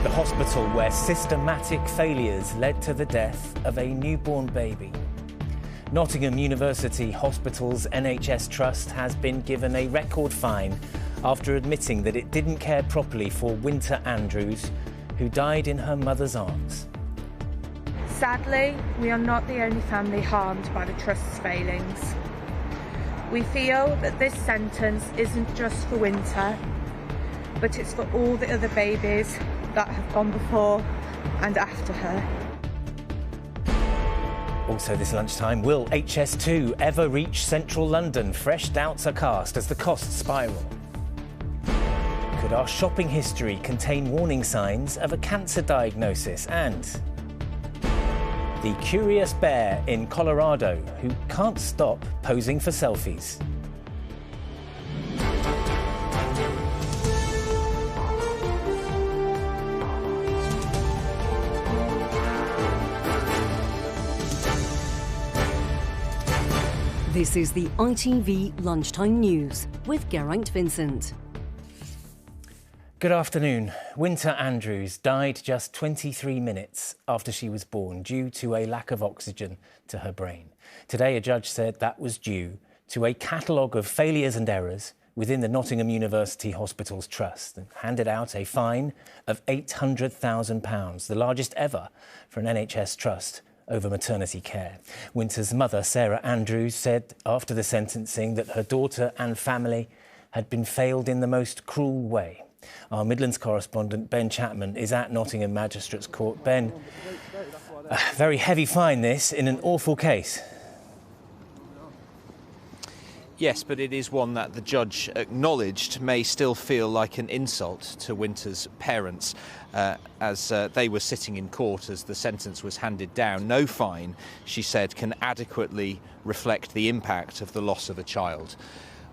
The hospital where systematic failures led to the death of a newborn baby. Nottingham University Hospital's NHS Trust has been given a record fine after admitting that it didn't care properly for Winter Andrews, who died in her mother's arms. Sadly, we are not the only family harmed by the Trust's failings. We feel that this sentence isn't just for Winter, but it's for all the other babies that have gone before and after her. Also this lunchtime, will HS2 ever reach central London? Fresh doubts are cast as the costs spiral. Could our shopping history contain warning signs of a cancer diagnosis? And the curious bear in Colorado who can't stop posing for selfies. This is the ITV Lunchtime News with Geraint Vincent. Good afternoon. Winter Andrews died just 23 minutes after she was born due to a lack of oxygen to her brain. Today, a judge said that was due to a catalogue of failures and errors within the Nottingham University Hospital's trust and handed out a fine of £800,000, the largest ever for an NHS trust over maternity care. Winter's mother, Sarah Andrews, said after the sentencing that her daughter and family had been failed in the most cruel way. Our Midlands correspondent, Ben Chapman, is at Nottingham Magistrates Court. Ben, a very heavy fine this in an awful case. Yes, but it is one that the judge acknowledged may still feel like an insult to Winter's parents as they were sitting in court as the sentence was handed down. No fine, she said, can adequately reflect the impact of the loss of a child.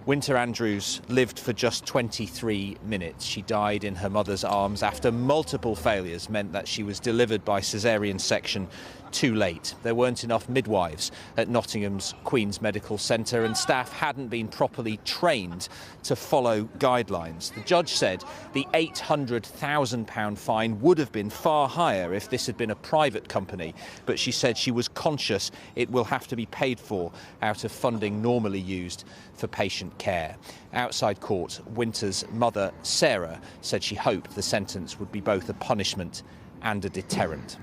Winter Andrews lived for just 23 minutes. She died in her mother's arms after multiple failures meant that she was delivered by caesarean section too late. There weren't enough midwives at Nottingham's Queen's Medical Centre and staff hadn't been properly trained to follow guidelines. The judge said the £800,000 fine would have been far higher if this had been a private company, but she said she was conscious it will have to be paid for out of funding normally used for patient care. Outside court, Winter's mother, Sarah, said she hoped the sentence would be both a punishment and a deterrent.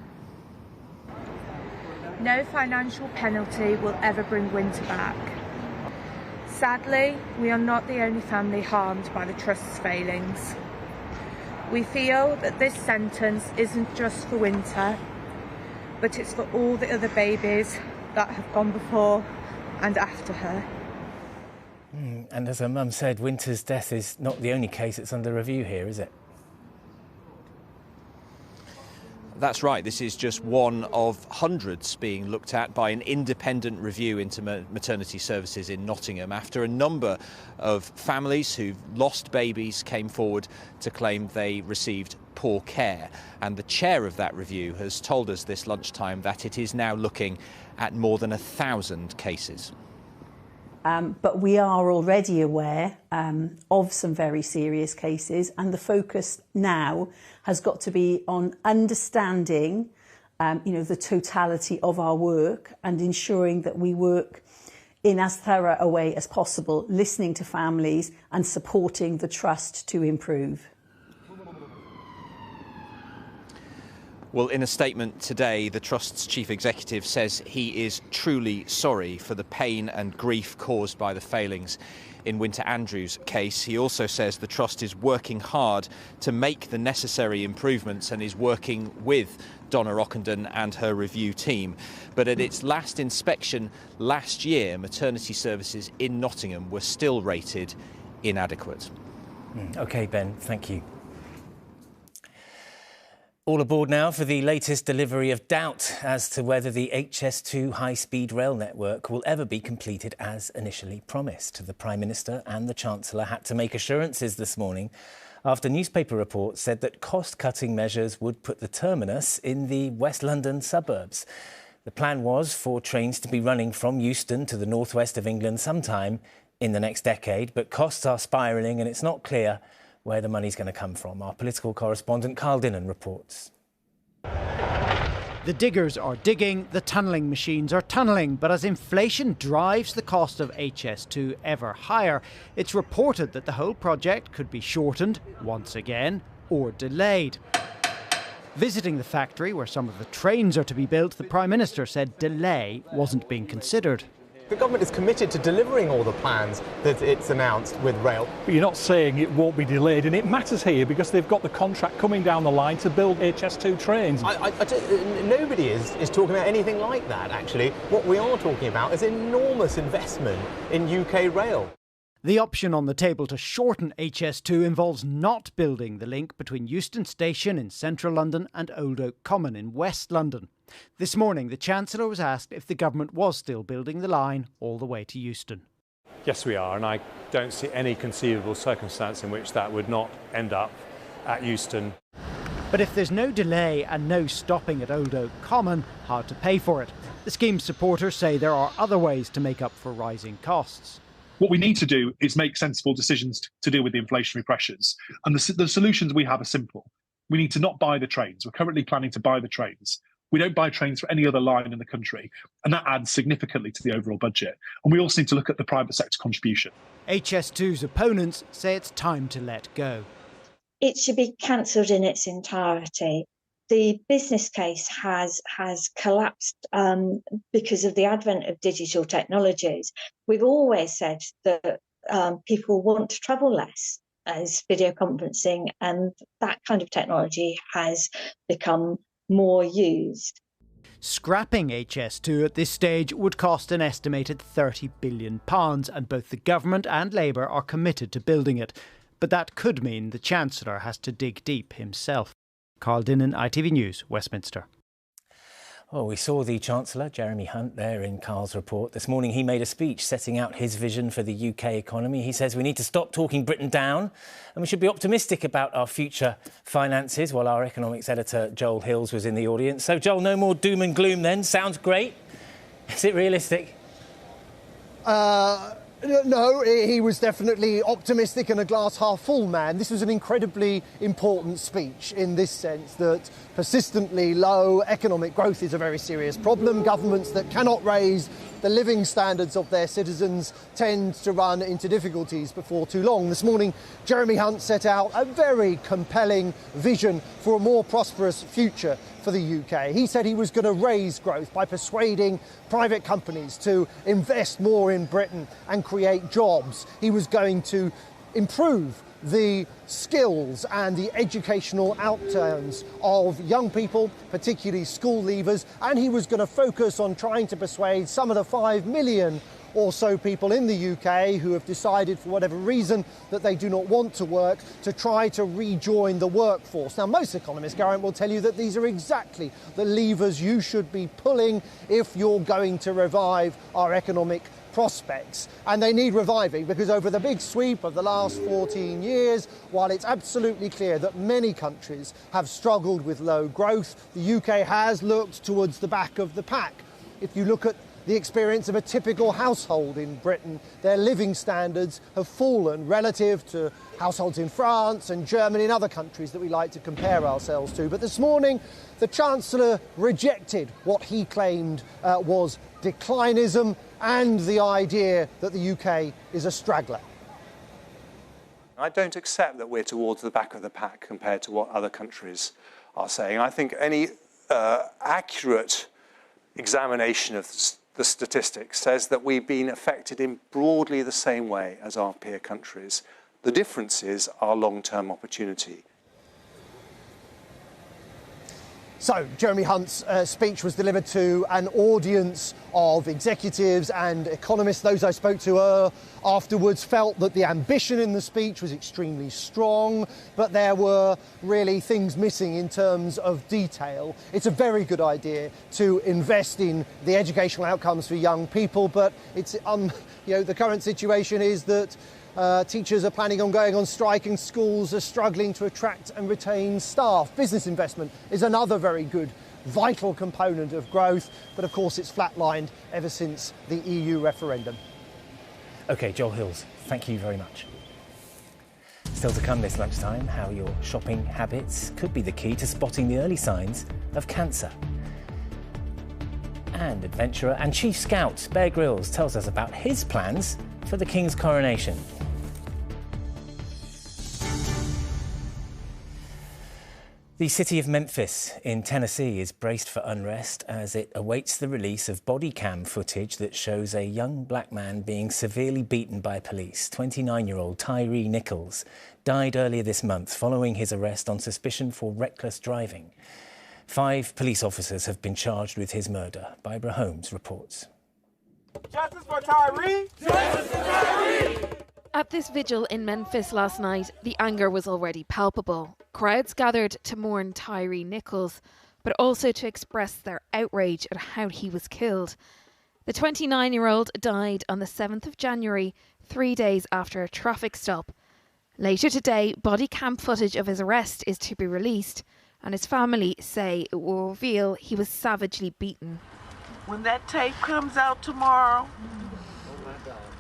No financial penalty will ever bring Winter back. Sadly, we are not the only family harmed by the Trust's failings. We feel that this sentence isn't just for Winter, but it's for all the other babies that have gone before and after her. And as her mum said, Winter's death is not the only case that's under review here, is it? That's right. This is just one of hundreds being looked at by an independent review into maternity services in Nottingham after a number of families who've lost babies came forward to claim they received poor care. And the chair of that review has told us this lunchtime that it is now looking at more than 1,000 cases. But we are already aware of some very serious cases, and the focus now has got to be on understanding, the totality of our work and ensuring that we work in as thorough a way as possible, listening to families and supporting the trust to improve. Well, in a statement today, the Trust's chief executive says he is truly sorry for the pain and grief caused by the failings in Winter Andrews' case. He also says the Trust is working hard to make the necessary improvements and is working with Donna Ockenden and her review team. But at its last inspection last year, maternity services in Nottingham were still rated inadequate. OK, Ben, thank you. All aboard now for the latest delivery of doubt as to whether the HS2 high-speed rail network will ever be completed as initially promised. The Prime Minister and the Chancellor had to make assurances this morning after newspaper reports said that cost-cutting measures would put the terminus in the West London suburbs. The plan was for trains to be running from Euston to the northwest of England sometime in the next decade, but costs are spiralling and it's not clear where the money's going to come from. Our political correspondent Carl Dinnan reports. The diggers are digging, the tunnelling machines are tunnelling, but as inflation drives the cost of HS2 ever higher, it's reported that the whole project could be shortened once again or delayed. Visiting the factory where some of the trains are to be built, the Prime Minister said delay wasn't being considered. The government is committed to delivering all the plans that it's announced with rail. But you're not saying it won't be delayed, and it matters here because they've got the contract coming down the line to build HS2 trains. Nobody is talking about anything like that, actually. What we are talking about is enormous investment in UK rail. The option on the table to shorten HS2 involves not building the link between Euston Station in central London and Old Oak Common in West London. This morning, the Chancellor was asked if the government was still building the line all the way to Euston. Yes, we are, and I don't see any conceivable circumstance in which that would not end up at Euston. But if there's no delay and no stopping at Old Oak Common, hard to pay for it. The scheme's supporters say there are other ways to make up for rising costs. What we need to do is make sensible decisions to deal with the inflationary pressures. And the solutions we have are simple. We need to not buy the trains. We're currently planning to buy the trains. We don't buy trains for any other line in the country, and that adds significantly to the overall budget. And we also need to look at the private sector contribution. HS2's opponents say it's time to let go. It should be cancelled in its entirety. The business case has collapsed because of the advent of digital technologies. We've always said that people want to travel less as video conferencing, and that kind of technology has become more used. Scrapping HS2 at this stage would cost an estimated £30 billion, and both the government and Labour are committed to building it. But that could mean the Chancellor has to dig deep himself. Carl Dinnan, ITV News, Westminster. Oh, we saw the Chancellor, Jeremy Hunt, there in Carl's report. This morning he made a speech setting out his vision for the UK economy. He says we need to stop talking Britain down and we should be optimistic about our future finances, while our economics editor, Joel Hills, was in the audience. So, Joel, no more doom and gloom then. Sounds great. Is it realistic? No, he was definitely optimistic and a glass half full man. This was an incredibly important speech in this sense that persistently low economic growth is a very serious problem. Governments that cannot raise the living standards of their citizens tend to run into difficulties before too long. This morning, Jeremy Hunt set out a very compelling vision for a more prosperous future for the UK. He said he was going to raise growth by persuading private companies to invest more in Britain and create jobs. He was going to improve the skills and the educational outturns of young people, particularly school leavers, and he was going to focus on trying to persuade some of the 5 million or so people in the UK who have decided for whatever reason that they do not want to work to try to rejoin the workforce. Now, most economists, Geraint, will tell you that these are exactly the levers you should be pulling if you're going to revive our economic prospects. And they need reviving because over the big sweep of the last 14 years, while it's absolutely clear that many countries have struggled with low growth, the UK has looked towards the back of the pack. If you look at the experience of a typical household in Britain, their living standards have fallen relative to households in France and Germany and other countries that we like to compare ourselves to. But this morning, the Chancellor rejected what he claimed was declinism and the idea that the UK is a straggler. I don't accept that we're towards the back of the pack compared to what other countries are saying. I think any accurate examination of the statistics says that we've been affected in broadly the same way as our peer countries. The difference is our long-term opportunity. So, Jeremy Hunt's speech was delivered to an audience of executives and economists. Those I spoke to afterwards felt that the ambition in the speech was extremely strong, but there were really things missing in terms of detail. It's a very good idea to invest in the educational outcomes for young people, but it's the current situation is that teachers are planning on going on strike and schools are struggling to attract and retain staff. Business investment is another very good, vital component of growth, but of course it's flatlined ever since the EU referendum. OK, Joel Hills, thank you very much. Still to come this lunchtime, how your shopping habits could be the key to spotting the early signs of cancer. And adventurer and chief scout Bear Grylls tells us about his plans for the King's coronation. The city of Memphis in Tennessee is braced for unrest as it awaits the release of body cam footage that shows a young black man being severely beaten by police. 29-year-old Tyree Nichols died earlier this month following his arrest on suspicion for reckless driving. 5 police officers have been charged with his murder. Barbara Holmes reports. Justice for Tyree! Justice for Tyree! At this vigil in Memphis last night, the anger was already palpable. Crowds gathered to mourn Tyree Nichols, but also to express their outrage at how he was killed. The 29-year-old died on the 7th of January, 3 days after a traffic stop. Later today, body cam footage of his arrest is to be released, and his family say it will reveal he was savagely beaten. When that tape comes out tomorrow,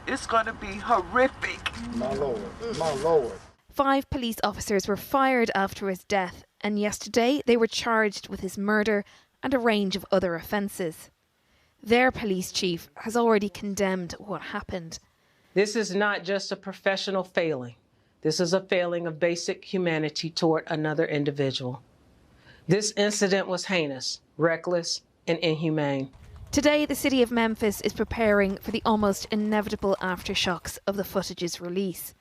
it's going to be horrific. My Lord, my Lord. 5 police officers were fired after his death, and yesterday they were charged with his murder and a range of other offences. Their police chief has already condemned what happened. This is not just a professional failing. This is a failing of basic humanity toward another individual. This incident was heinous, reckless, and inhumane. Today, the city of Memphis is preparing for the almost inevitable aftershocks of the footage's release.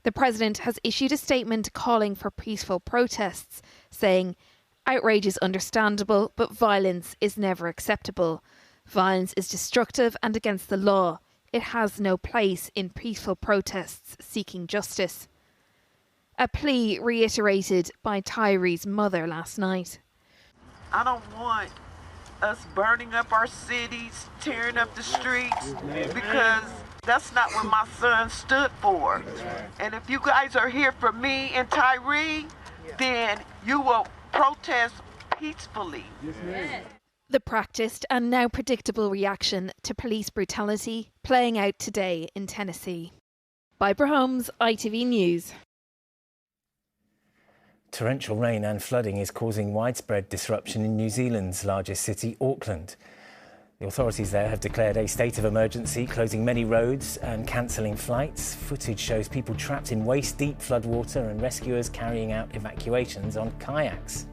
The president has issued a statement calling for peaceful protests, saying, "Outrage is understandable, but violence is never acceptable. Violence is destructive and against the law. It has no place in peaceful protests seeking justice." A plea reiterated by Tyree's mother last night. I don't want us burning up our cities, tearing up the streets, because that's not what my son stood for. And if you guys are here for me and Tyree, then you will protest peacefully. The practiced and now predictable reaction to police brutality playing out today in Tennessee. Barbara Holmes, ITV News. Torrential rain and flooding is causing widespread disruption in New Zealand's largest city, Auckland. The authorities there have declared a state of emergency, closing many roads and cancelling flights. Footage shows people trapped in waist-deep floodwater and rescuers carrying out evacuations on kayaks.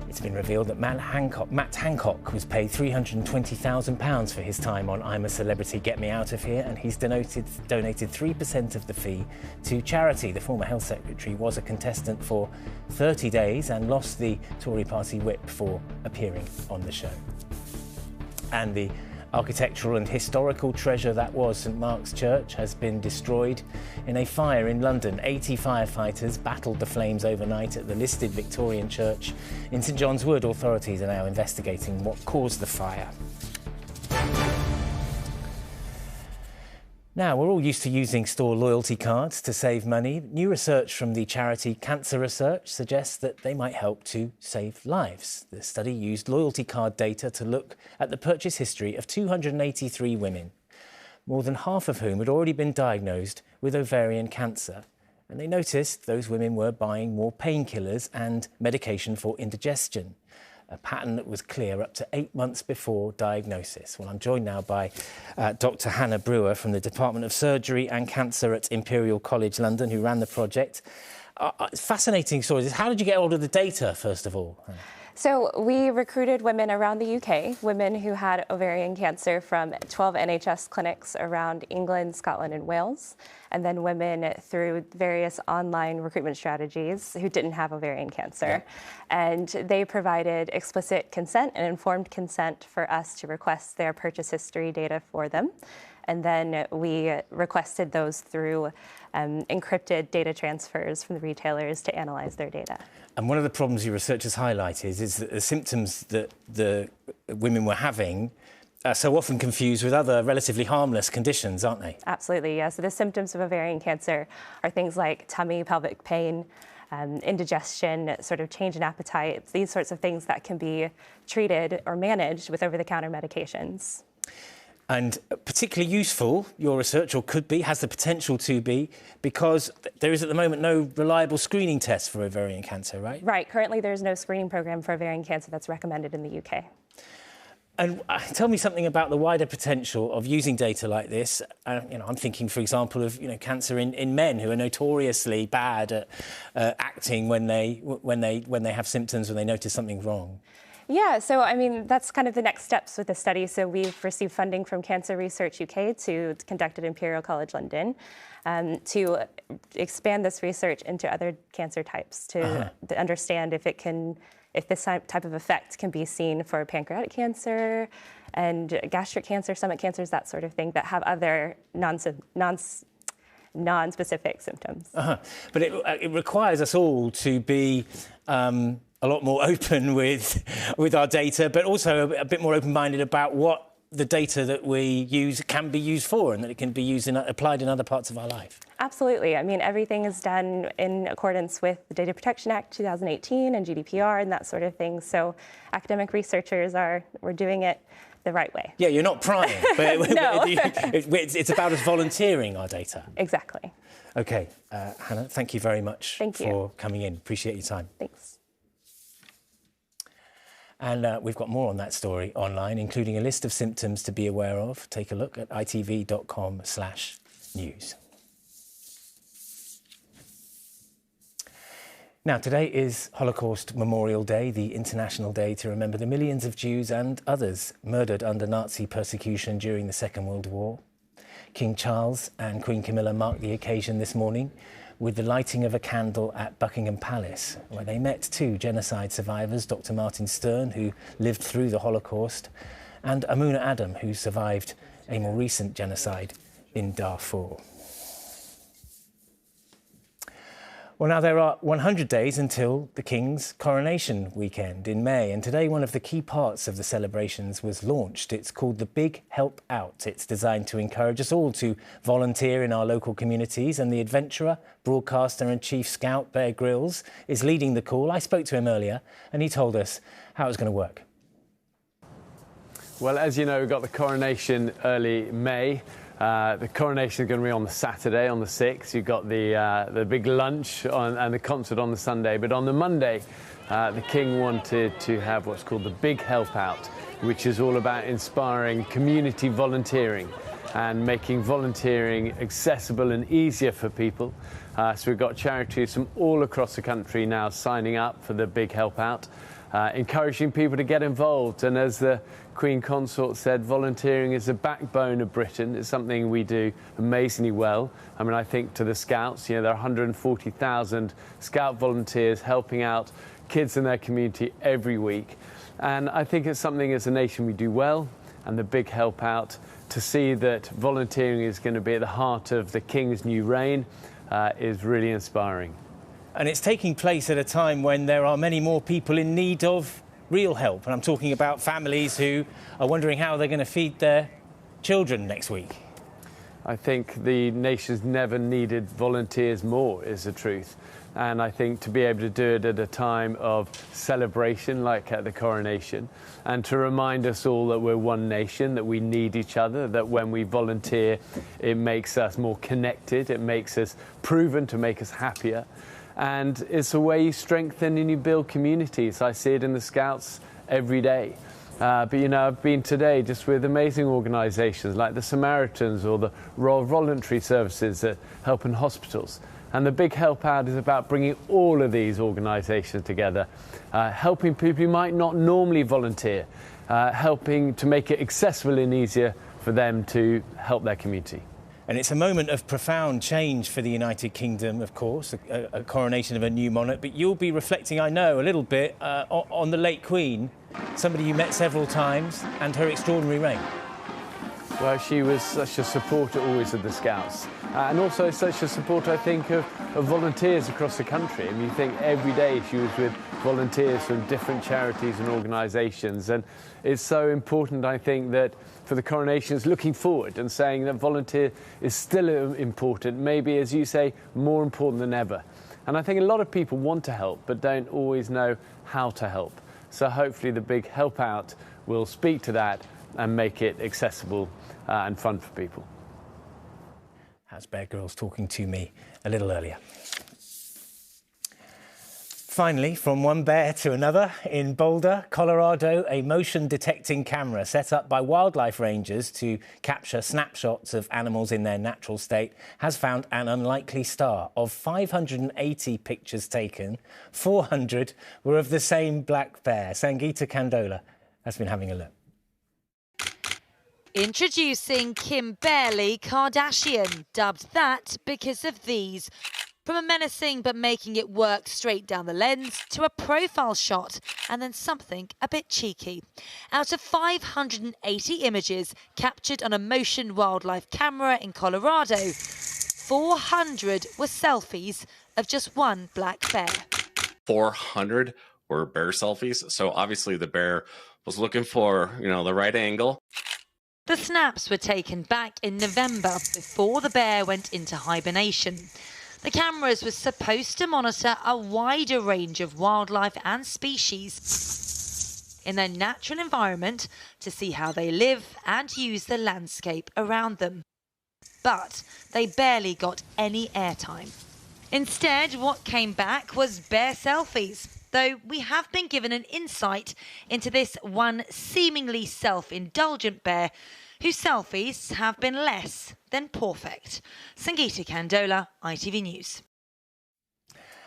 It's been revealed that Matt Hancock was paid £320,000 for his time on I'm a Celebrity, Get Me Out of Here, and he's donated 3% of the fee to charity. The former Health Secretary was a contestant for 30 days and lost the Tory party whip for appearing on the show. And the architectural and historical treasure that was St Mark's Church has been destroyed in a fire in London. 80 firefighters battled the flames overnight at the listed Victorian church in St John's Wood. Authorities are now investigating what caused the fire. Now, we're all used to using store loyalty cards to save money. New research from the charity Cancer Research suggests that they might help to save lives. The study used loyalty card data to look at the purchase history of 283 women, more than half of whom had already been diagnosed with ovarian cancer. And they noticed those women were buying more painkillers and medication for indigestion, a pattern that was clear up to 8 months before diagnosis. Well, I'm joined now by Dr. Hannah Brewer from the Department of Surgery and Cancer at Imperial College London, who ran the project. Fascinating stories. How did you get hold of the data, first of all? So we recruited women around the UK, women who had ovarian cancer from 12 NHS clinics around England, Scotland and Wales, and then women through various online recruitment strategies who didn't have ovarian cancer. Yeah. And they provided explicit consent and informed consent for us to request their purchase history data for them. And then we requested those through encrypted data transfers from the retailers to analyze their data. And one of the problems your researchers highlighted is that the symptoms that the women were having are so often confused with other relatively harmless conditions, aren't they? Absolutely, yeah. So the symptoms of ovarian cancer are things like tummy, pelvic pain, indigestion, sort of change in appetite, these sorts of things that can be treated or managed with over-the-counter medications. And particularly useful, your research, or could be, has the potential to be, because there is at the moment no reliable screening test for ovarian cancer, right? Right. Currently, there's no screening program for ovarian cancer that's recommended in the UK. And tell me something about the wider potential of using data like this. I'm thinking, for example, of cancer in men who are notoriously bad at acting when they have symptoms, when they notice something wrong. Yeah, so I mean, that's kind of the next steps with the study. So we've received funding from Cancer Research UK to conduct at Imperial College London to expand this research into other cancer types to understand if this type of effect can be seen for pancreatic cancer and gastric cancer, stomach cancers, that sort of thing, that have other non-specific symptoms. But it requires us all to be a lot more open with our data, but also a bit more open-minded about what the data that we use can be used for, and that it can be used applied in other parts of our life. Absolutely. I mean, everything is done in accordance with the Data Protection Act 2018 and GDPR and that sort of thing. So academic researchers we're doing it the right way. Yeah, you're not prying, but No. it's about us volunteering our data. Exactly. OK, Hannah, thank you very much for coming in. Appreciate your time. Thanks. And we've got more on that story online, including a list of symptoms to be aware of. Take a look at itv.com/news. Now, today is Holocaust Memorial Day, the international day to remember the millions of Jews and others murdered under Nazi persecution during the Second World War. King Charles and Queen Camilla marked the occasion this morning with the lighting of a candle at Buckingham Palace, where they met two genocide survivors, Dr. Martin Stern, who lived through the Holocaust, and Amuna Adam, who survived a more recent genocide in Darfur. Well, now there are 100 days until the King's coronation weekend in May, and today one of the key parts of the celebrations was launched. It's called the Big Help Out. It's designed to encourage us all to volunteer in our local communities, and the adventurer, broadcaster and chief scout Bear Grylls is leading the call. I spoke to him earlier and he told us how it was going to work. Well, as you know, we've got the coronation early May. The coronation is going to be on the Saturday, on the 6th. You've got the big lunch and the concert on the Sunday. But on the Monday, the King wanted to have what's called the Big Help Out, which is all about inspiring community volunteering and making volunteering accessible and easier for people. So we've got charities from all across the country now signing up for the Big Help Out, encouraging people to get involved. And as the Queen Consort said, volunteering is the backbone of Britain. It's something we do amazingly well. I mean, I think to the Scouts, there are 140,000 Scout volunteers helping out kids in their community every week. And I think it's something as a nation we do well, and the Big Help Out, to see that volunteering is going to be at the heart of the King's new reign is really inspiring. And it's taking place at a time when there are many more people in need of real help. And I'm talking about families who are wondering how they're going to feed their children next week. I think the nation's never needed volunteers more, is the truth. And I think to be able to do it at a time of celebration, like at the coronation, and to remind us all that we're one nation, that we need each other, that when we volunteer, it makes us more connected, it makes us proven to make us happier. And it's a way you strengthen and you build communities. I see it in the Scouts every day. But, I've been today just with amazing organisations like the Samaritans or the Royal Voluntary Services that help in hospitals. And the Big Help Out is about bringing all of these organisations together, helping people who might not normally volunteer, helping to make it accessible and easier for them to help their community. And it's a moment of profound change for the United Kingdom, of course, a coronation of a new monarch. But you'll be reflecting, I know, a little bit on the late Queen, somebody you met several times, and her extraordinary reign. Well, she was such a supporter always of the Scouts, and also such a supporter, I think, of volunteers across the country. I mean, you think every day she was with volunteers from different charities and organisations, and it's so important, I think, that for the coronation is looking forward and saying that volunteer is still important, maybe, as you say, more important than ever. And I think a lot of people want to help but don't always know how to help. So hopefully the Big Help Out will speak to that and make it accessible and fun for people. That's Bear Grylls talking to me a little earlier. Finally, from one bear to another, in Boulder, Colorado, a motion-detecting camera set up by wildlife rangers to capture snapshots of animals in their natural state has found an unlikely star. Of 580 pictures taken, 400 were of the same black bear. Sangeeta Kandola has been having a look. Introducing Kimberly Kardashian, dubbed that because of these. From a menacing but making it work straight down the lens to a profile shot and then something a bit cheeky. Out of 580 images captured on a motion wildlife camera in Colorado, 400 were selfies of just one black bear. 400 were bear selfies, so obviously the bear was looking for, the right angle. The snaps were taken back in November before the bear went into hibernation. The cameras were supposed to monitor a wider range of wildlife and species in their natural environment to see how they live and use the landscape around them. But they barely got any airtime. Instead, what came back was bear selfies, though we have been given an insight into this one seemingly self-indulgent bear whose selfies have been less than perfect. Sangeeta Kandola, ITV News.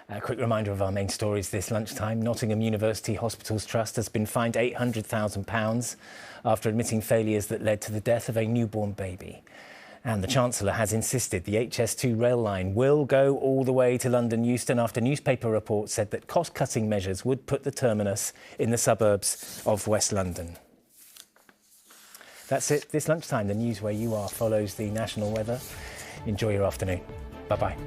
A quick reminder of our main stories this lunchtime. Nottingham University Hospitals Trust has been fined £800,000 after admitting failures that led to the death of a newborn baby. And the Chancellor has insisted the HS2 rail line will go all the way to London Euston after newspaper reports said that cost-cutting measures would put the terminus in the suburbs of West London. That's it this lunchtime. The news where you are follows the national weather. Enjoy your afternoon. Bye-bye.